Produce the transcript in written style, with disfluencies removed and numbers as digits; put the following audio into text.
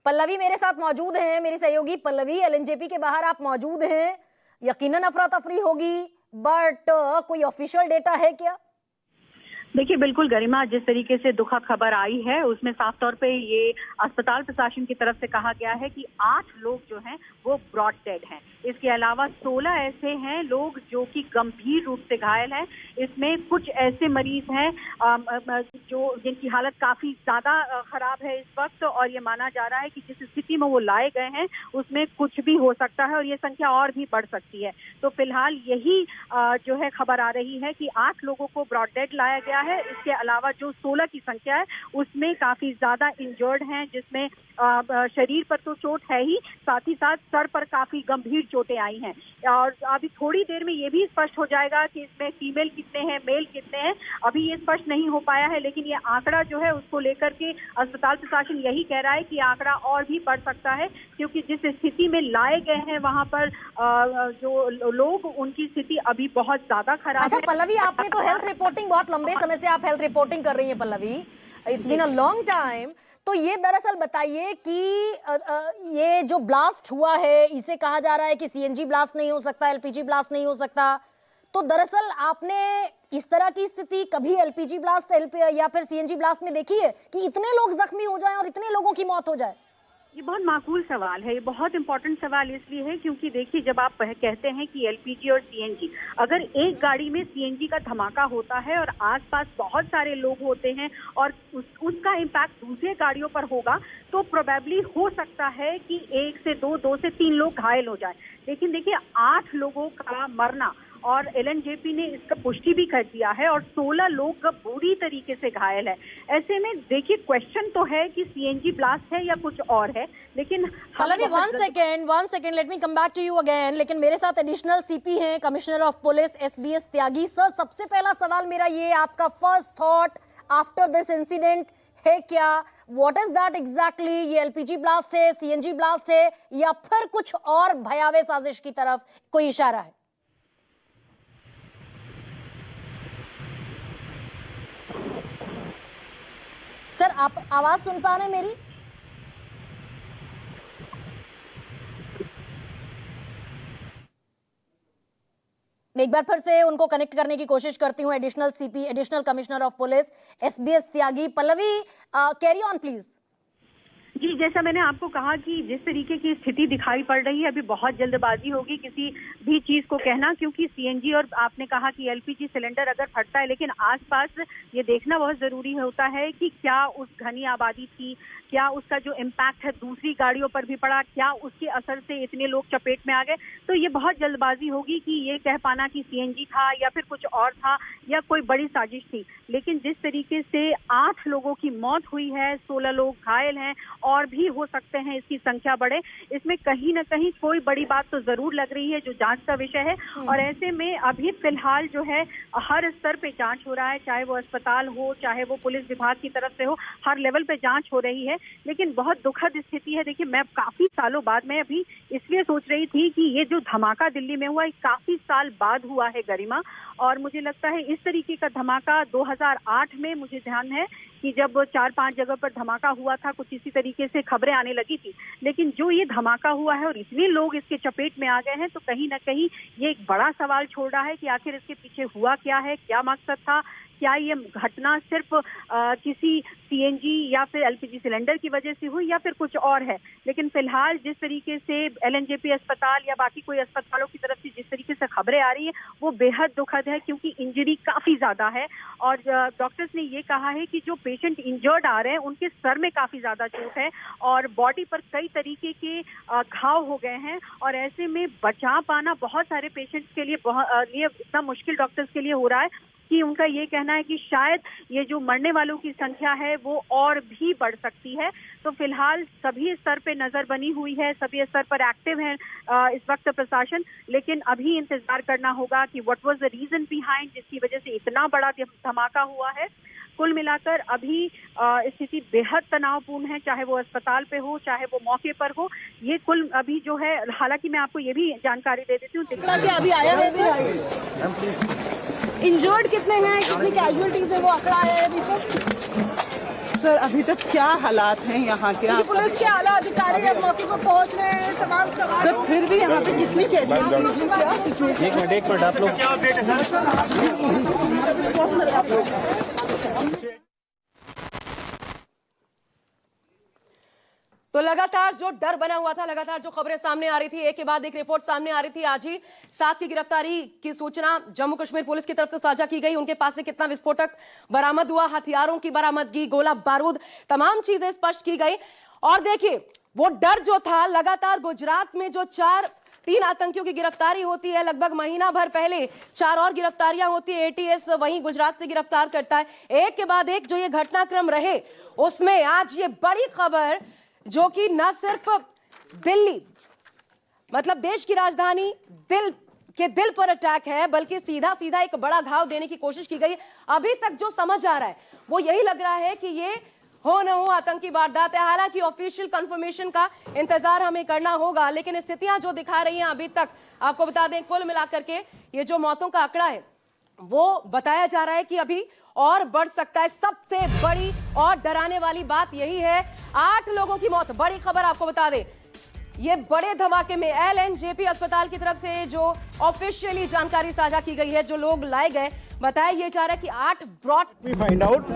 पल्लवी मेरे साथ मौजूद हैं, मेरी सहयोगी पल्लवी। एलएनजेपी के बाहर आप मौजूद हैं, यकीनन अफरा तफरी होगी, बट कोई ऑफिशियल डेटा है क्या? देखिए, बिल्कुल गरिमा, जिस तरीके से दुखद खबर आई है उसमें साफ तौर पे ये अस्पताल प्रशासन की तरफ से कहा गया है कि 8 लोग जो हैं वो ब्रॉड डेड हैं। इसके अलावा 16 ऐसे हैं लोग जो कि गंभीर रूप से घायल हैं। इसमें कुछ ऐसे मरीज हैं जो जिनकी हालत काफी ज्यादा खराब है इस वक्त, और ये माना जा रहा है कि जिस स्थिति में वो लाए गए हैं उसमें कुछ भी हो सकता है और ये संख्या और भी बढ़ सकती है। तो फिलहाल यही जो है खबर आ रही है कि 8 लोगों को ब्रॉड डेड लाया गया है। इसके अलावा जो 16 की संख्या है उसमें काफी ज्यादा इंजर्ड हैं, जिसमें शरीर पर तो चोट है ही, साथ ही साथ सर पर काफी गंभीर चोटें आई हैं। और अभी थोड़ी देर में ये भी स्पष्ट हो जाएगा कि इसमें फीमेल कितने हैं, मेल कितने हैं। अभी ये स्पष्ट नहीं हो पाया है, लेकिन ये आंकड़ा जो है उसको लेकर के अस्पताल प्रशासन यही कह रहा है कि आंकड़ा और भी बढ़ सकता है, क्योंकि जिस स्थिति में लाए गए हैं वहां पर जो लोग, उनकी स्थिति अभी बहुत ज्यादा खराब अच्छा है। पल्लवी, आपने तो हेल्थ रिपोर्टिंग, बहुत लंबे समय से आप हेल्थ रिपोर्टिंग कर रही हैं Pallavi, it's been a long time. तो ये दरअसल बताइए कि ये जो ब्लास्ट हुआ है इसे कहा जा रहा है कि सीएनजी ब्लास्ट नहीं हो सकता, एलपीजी ब्लास्ट नहीं हो सकता। तो दरअसल आपने इस तरह की स्थिति कभी एलपीजी ब्लास्ट या फिर सीएनजी ब्लास्ट में देखी है कि इतने लोग जख्मी हो जाएं और इतने लोगों की मौत हो जाए? ये बहुत माकूल सवाल है, ये बहुत इंपॉर्टेंट सवाल इसलिए है क्योंकि देखिए, जब आप कहते हैं कि एलपीजी और सीएनजी, अगर एक गाड़ी में सीएनजी का धमाका होता है और आसपास बहुत सारे लोग होते हैं और उसका इम्पैक्ट दूसरे गाड़ियों पर होगा, तो प्रोबेबली हो सकता है कि 1 से 2 से 3 लोग घायल हो जाए। लेकिन देखिए, 8 लोगों का मरना, और एलएनजेपी ने इसका पुष्टि भी कर दिया है, और 16 लोग बुरी तरीके से घायल है। ऐसे में देखिए, क्वेश्चन तो है कि सीएनजी ब्लास्ट है या कुछ और है, लेकिन Pallavi one second let me come back to you again. लेकिन मेरे साथ एडिशनल सीपी हैं, commissioner of police SBS Tyagi. Sir, सबसे पहला सवाल मेरा ये, आपका first thought after this incident है क्या? What is that exactly? ये एलपीजी ब्लास्ट है, सीएनजी ब्लास्ट है, या फिर कुछ और भयावह साजिश की तरफ कोई इशारा है? सर, आप आवाज सुन पा रहे हैं मेरी? मैं एक बार फिर से उनको कनेक्ट करने की कोशिश करती हूं। Additional CP, additional commissioner of police SBS Tyagi. Pallavi, carry on please. जी, जैसा मैंने आपको कहा कि जिस तरीके की स्थिति दिखाई पड़ रही है, अभी बहुत जल्दबाजी होगी किसी भी चीज को कहना, क्योंकि सीएनजी और आपने कहा कि एलपीजी सिलेंडर अगर फटता है, लेकिन आसपास ये देखना बहुत जरूरी होता है कि क्या उस घनी आबादी थी, क्या उसका जो इम्पैक्ट है दूसरी गाड़ियों पर भी पड़ा, क्या उसके असर से इतने लोग चपेट में आ गए। तो ये बहुत जल्दबाजी होगी कि ये कह पाना कि सीएनजी था या फिर कुछ और था या कोई बड़ी साजिश थी। लेकिन जिस तरीके से 8 लोगों की मौत हुई है, 16 लोग घायल हैं, और भी हो सकते हैं इसकी संख्या बढ़े, इसमें कहीं ना कहीं कोई बड़ी बात तो जरूर लग रही है जो जांच का विषय है। और ऐसे में अभी फिलहाल जो है हर स्तर पे जांच हो रहा है, चाहे वो अस्पताल हो, चाहे वो पुलिस विभाग की तरफ से हो, हर लेवल पे जांच हो रही है। लेकिन बहुत दुखद स्थिति है। देखिए, मैं काफी सालों बाद में अभी इसलिए सोच रही थी कि ये जो धमाका दिल्ली में हुआ, काफी साल बाद हुआ है गरिमा, और मुझे लगता है इस तरीके का धमाका 2008 में, मुझे ध्यान है कि जब 4-5 जगह पर धमाका हुआ था, कुछ इसी तरीके से खबरें आने लगी थी। लेकिन जो ये धमाका हुआ है और इतने लोग इसके चपेट में आ गए हैं, तो कहीं ना कहीं ये एक बड़ा सवाल छोड़ रहा है कि आखिर इसके पीछे हुआ क्या है, क्या मकसद था, क्या ये घटना सिर्फ किसी सीएनजी या फिर एलपीजी सिलेंडर की वजह से हुई या फिर कुछ और है। लेकिन फिलहाल जिस तरीके से एलएनजेपी अस्पताल या बाकी कोई अस्पतालों की तरफ से जिस तरीके से खबरें आ रही है, वो बेहद दुखद है, क्योंकि इंजरी काफी ज्यादा है। और डॉक्टर्स ने ये कहा है कि जो पेशेंट इंजर्ड आ रहे हैं उनके सर में काफी ज्यादा चोट है और बॉडी पर कई तरीके के घाव हो गए हैं, और ऐसे में बचा पाना बहुत सारे पेशेंट्स के लिए इतना मुश्किल डॉक्टर्स के लिए हो रहा है कि उनका ये कहना है कि शायद ये जो मरने वालों की संख्या है वो और भी बढ़ सकती है। तो फिलहाल सभी स्तर पे नजर बनी हुई है, सभी स्तर पर एक्टिव है इस वक्त प्रशासन। लेकिन अभी इंतजार करना होगा कि what was the reason behind, जिसकी वजह से इतना बड़ा धमाका हुआ है। कुल मिलाकर अभी स्थिति बेहद तनावपूर्ण है, चाहे वो अस्पताल पे हो, चाहे वो मौके पर हो। ये कुल अभी जो है, हालांकि मैं आपको ये भी जानकारी दे देती हूँ, अभी आया है इंजर्ड कितने हैं, कितनी कैजुअलिटीज है, वो आंकड़ा आया है अभी तक? सर अभी तक क्या हालात हैं यहाँ के? आप पुलिस के आला अधिकारी अब मौके पर पहुंच रहे हैं, तमाम सवाल सर फिर भी यहाँ पे कितनी कैजुअलिटीज हैं, क्या सिचुएशन? एक मिनट आप लोग क्या अपडेट है तो लगातार जो डर बना हुआ था, लगातार जो खबरें सामने आ रही थी, एक के बाद एक रिपोर्ट सामने आ रही थी। आज ही 7 की गिरफ्तारी की सूचना जम्मू कश्मीर पुलिस की तरफ से साझा की गई। उनके पास से कितना विस्फोटक बरामद हुआ, हथियारों की बरामदगी, गोला बारूद, तमाम चीजें स्पष्ट की गई। और देखिए वो डर जो था, लगातार गुजरात में जो 3 आतंकियों की गिरफ्तारी होती है, लगभग महीना भर पहले 4 और गिरफ्तारियां होती है, एटीएस वहीं गुजरात से गिरफ्तार करता है। एक के बाद एक जो ये घटनाक्रम रहे, उसमें आज ये बड़ी खबर जो कि न सिर्फ दिल्ली मतलब देश की राजधानी दिल पर अटैक है, बल्कि सीधा सीधा एक बड़ा घाव देने की कोशिश की गई। अभी तक जो समझ आ रहा है वो यही लग रहा है कि ये हो न हो आतंकी वारदात है। हालांकि ऑफिशियल कंफर्मेशन का इंतजार हमें करना होगा, लेकिन स्थितियां जो दिखा रही हैं अभी तक, आपको बता दें कुल मिलाकर के ये जो मौतों का आंकड़ा है वो बताया जा रहा है कि अभी और बढ़ सकता है। सबसे बड़ी और डराने वाली बात यही है, 8 लोगों की मौत। बड़ी खबर आपको बता दें, ये बड़े धमाके में LNJP अस्पताल की तरफ से जो ऑफिशियली जानकारी साझा की गई है, जो लोग लाए गए, बताया ये जा रहा है कि 8 ब्रॉड फाइंड आउट